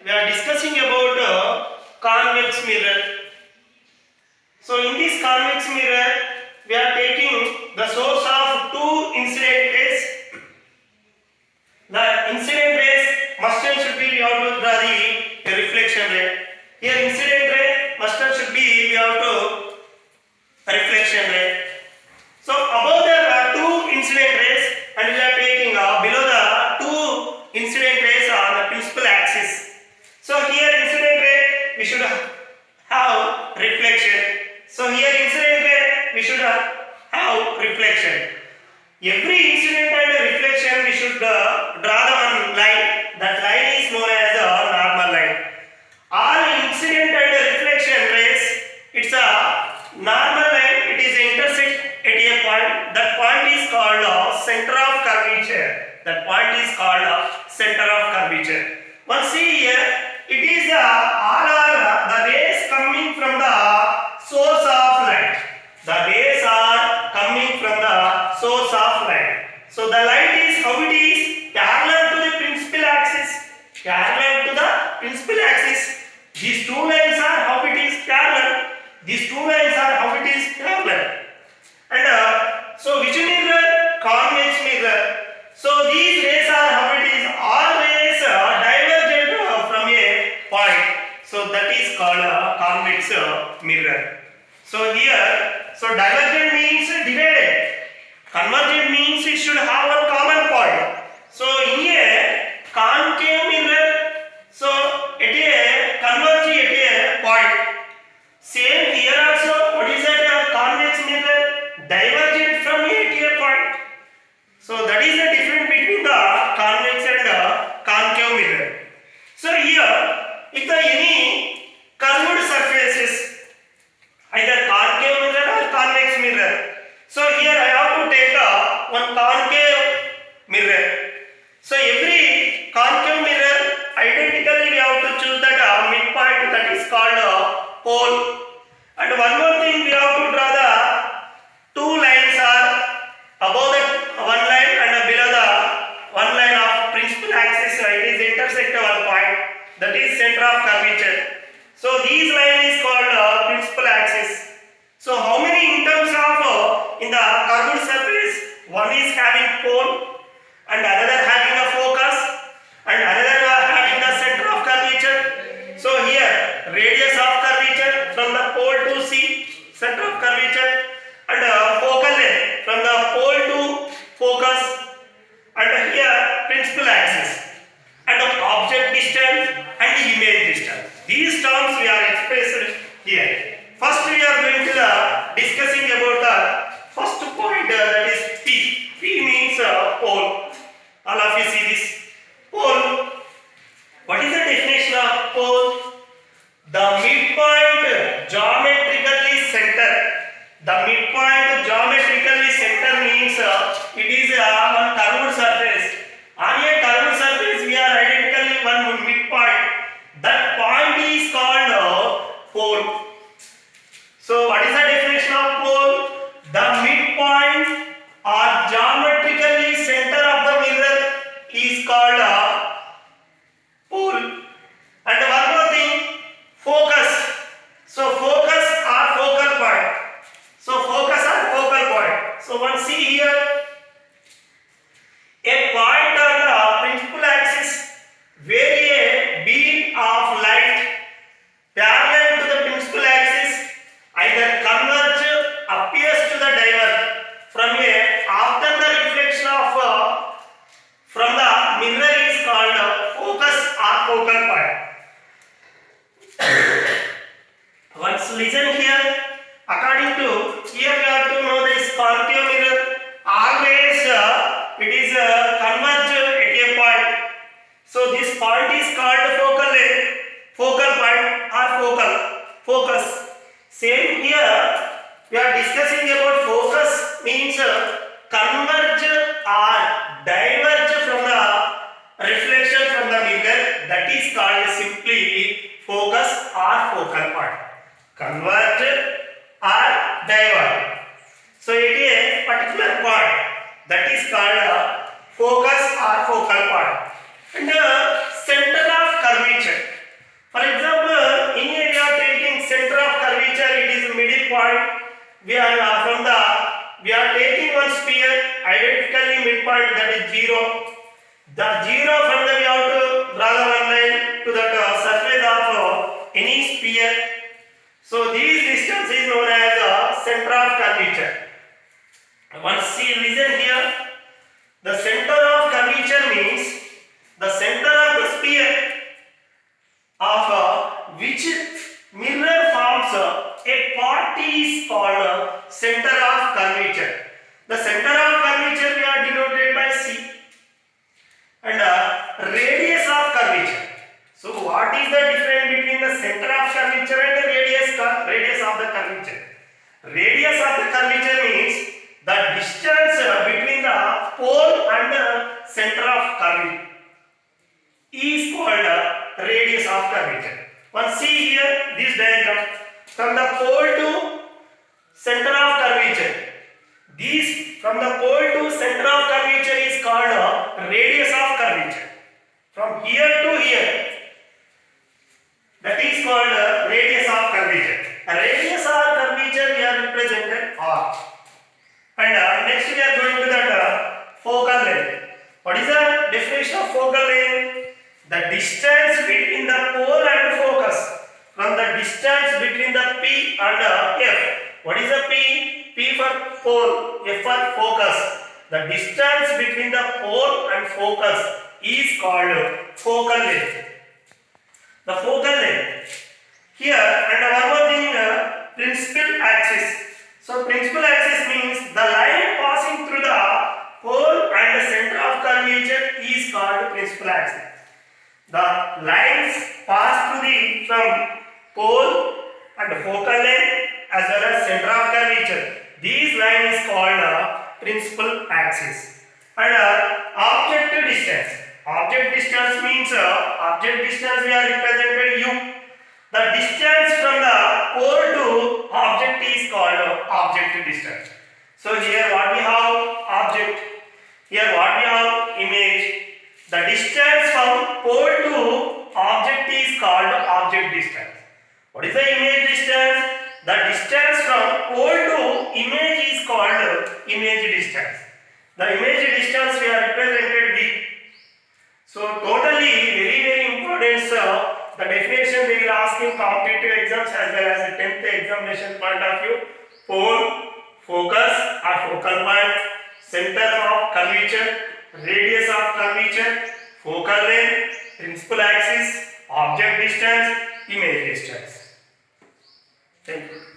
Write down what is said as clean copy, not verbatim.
we are discussing about convex mirror. So in this convex mirror, we are taking the source of two incident rays. The incident rays must and should be we have to draw the reflection ray. Here incident ray must and should be we have to reflection ray. So above there are two incident rays and we are taking below the two incident rays on the principal axis. So here incident ray we should have reflection. So here incident ray we should have reflection. Every incident and reflection we should draw the one line. That line is known as a normal line. All incident and reflection rays, it's a normal line. It is intersect at a point. That point is called center of curvature. That point is called center of curvature. One see here, it is all are the rays coming from the source of light. The rays are coming from the source of light. So the light is how it is parallel to the principal axis. Parallel to the principal axis. These two lines are how it is parallel. These two lines are how it is parallel. And so which mirror? Convex mirror. So these rays are how it is. All rays are divergent from a point. So that is called a convex mirror. So here, so divergent means divided. Convergent means it should have a common point. So in a concave mirror, so it is converge at a point. Same here also, what is that convex mirror? Divergent from a to a point. So that is the difference between the convex and the concave mirror. So here, if the any curved surfaces, either concave mirror or convex mirror. So here I have to take one concave mirror. So every concave mirror, identically we have to choose that midpoint, that is called pole. And one more thing, we have to draw the two lines are above the one line and below the one line of principal axis. It is intersect one point, that is center of curvature. So these line is called principal axis. So how many in terms of in the curved surface? One is having pole and another having a focus and another having the center of curvature. So here radius of curvature from the pole to C, center of curvature, and focal length from the pole to focus, and here principal axis, and object distance and image distance. These terms we are expressed here. First we are going to discussing about the first point, that is P. P means pole. All of you see this pole. What is the definition of pole? The midpoint geometrically center. The midpoint geometrically center means it is one curved surface. On a curved surface we are identically one midpoint. That point is called pole. So what is the definition of pole? The midpoint or geometrically center of the mirror is called pole. And one more thing, focus. So focus or focal point. So focus or focal point. So one see here, a point on the principal axis where a beam of light parallel to the principal axis either converge appears to the diverge from a after the reflection of from the mirror is called focus or focal point. Once listen here, according to here we have to know this concave mirror always it is converge at a point. So this point is called focal length, focal point or focus. Same here, we are discussing about focus means converge or diverge from the reflection from the mirror. That is called simply focus or focal point. Converge or diverge. So it is a particular point that is called focus or focal point. And center of curvature. we are taking one sphere identically midpoint, that is 0. The 0 from the we have to draw the one line to the surface of any sphere. So this distance is known as the center of curvature. Once see, listen here. The center of curvature means the center of the sphere of which mirror forms a part is called center of curvature. The center of curvature we are denoted by C, and radius of curvature. So what is the difference between the center of curvature and the radius of the curvature? Radius of the curvature means the distance between the pole and the center of curvature is called radius of curvature. One see here this diagram. From the pole to center of curvature, this from the pole to center of curvature is called radius of curvature. From here to here, that is called radius of curvature. A radius of curvature we are represented R. And next we are going to that focal length. What is the definition of focal length? The distance between the pole and focus. From the distance between the P and F. What is the P? P for pole, F for focus. The distance between the pole and focus is called focal length. The focal length. Here, and one more thing, principal axis. So principal axis means the line passing through the pole and the center of curvature is called principal axis. The lines pass through from pole and focal length as well as center of curvature. These line is called principal axis. And object distance. Object distance means object distance we are represented U. The distance from the pole to object is called object distance. So here what we have? Object. Here what we have? Image. The distance from pole to object is called object distance. What is the image distance? The distance from pole to image is called image distance. The image distance we are represented with. So totally very important, sir. The definition they will ask in competitive exams as well as the 10th examination point of view. Pole, focus or focal point, center of curvature, radius of curvature, focal length, principal axis, object distance, image distance. Thank you.